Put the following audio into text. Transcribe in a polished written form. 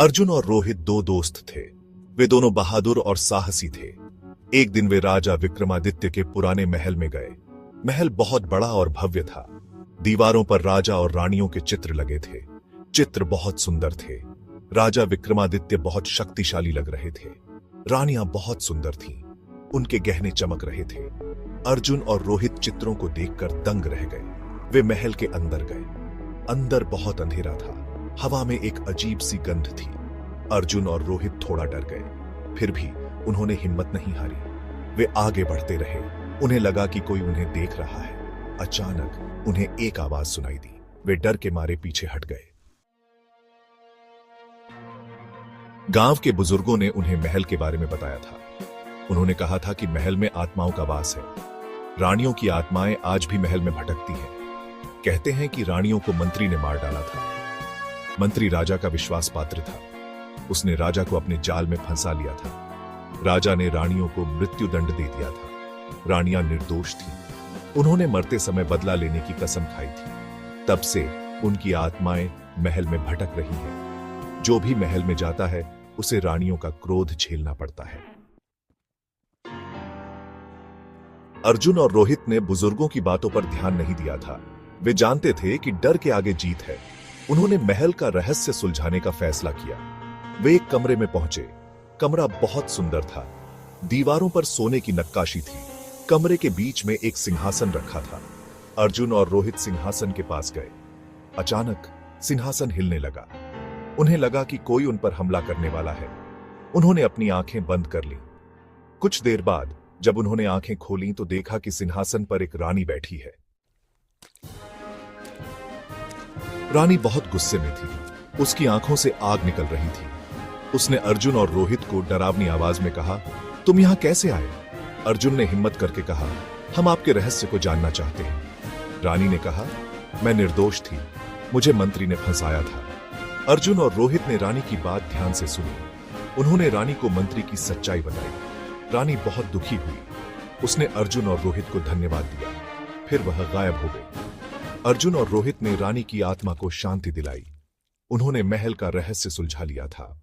अर्जुन और रोहित दो दोस्त थे। वे दोनों बहादुर और साहसी थे। एक दिन वे राजा विक्रमादित्य के पुराने महल में गए। महल बहुत बड़ा और भव्य था। दीवारों पर राजा और रानियों के चित्र लगे थे। चित्र बहुत सुंदर थे। राजा विक्रमादित्य बहुत शक्तिशाली लग रहे थे। रानियां बहुत सुंदर थीं। उनके गहने चमक रहे थे। अर्जुन और रोहित चित्रों को देखकर दंग रह गए। वे महल के अंदर गए। अंदर बहुत अंधेरा था। हवा में एक अजीब सी गंध थी। अर्जुन और रोहित थोड़ा डर गए, फिर भी उन्होंने हिम्मत नहीं हारी। वे आगे बढ़ते रहे। उन्हें लगा कि कोई उन्हें देख रहा है। अचानक उन्हें एक आवाज सुनाई दी। वे डर के मारे पीछे हट गए। गांव के बुजुर्गों ने उन्हें महल के बारे में बताया था। उन्होंने कहा था कि महल में आत्माओं का वास है। रानियों की आत्माएं आज भी महल में भटकती हैं। कहते हैं कि रानियों को मंत्री ने मार डाला था। मंत्री राजा का विश्वास पात्र था। उसने राजा को अपने जाल में फंसा लिया था। राजा ने रानियों को मृत्यु दंड दे दिया था। रानियां निर्दोष थीं। उन्होंने मरते समय बदला लेने की कसम खाई थी। तब से उनकी आत्माएं महल में भटक रही हैं। जो भी महल में जाता है उसे रानियों का क्रोध झेलना पड़ता है। अर्जुन और रोहित ने बुजुर्गों की बातों पर ध्यान नहीं दिया था। वे जानते थे कि डर के आगे जीत है। उन्होंने महल का रहस्य सुलझाने का फैसला किया। वे एक कमरे में पहुंचे। कमरा बहुत सुंदर था। दीवारों पर सोने की नक्काशी थी। कमरे के बीच में एक सिंहासन रखा था। अर्जुन और रोहित सिंहासन के पास गए। अचानक सिंहासन हिलने लगा। उन्हें लगा कि कोई उन पर हमला करने वाला है। उन्होंने अपनी आंखें बंद कर लीं। कुछ देर बाद जब उन्होंने आंखें खोलीं तो देखा कि सिंहासन पर एक रानी बैठी है। रानी बहुत गुस्से में थी। उसकी आंखों से आग निकल रही थी। उसने अर्जुन और रोहित को डरावनी आवाज में कहा, तुम यहां कैसे आए? अर्जुन ने हिम्मत करके कहा, हम आपके रहस्य को जानना चाहते हैं। रानी ने कहा, मैं निर्दोष थी। मुझे मंत्री ने फंसाया था। अर्जुन और रोहित ने रानी की बात ध्यान से सुनी। उन्होंने रानी को मंत्री की सच्चाई बताई। रानी बहुत दुखी हुई। उसने अर्जुन और रोहित को धन्यवाद दिया। फिर वह गायब हो गई। अर्जुन और रोहित ने रानी की आत्मा को शांति दिलाई। उन्होंने महल का रहस्य सुलझा लिया था।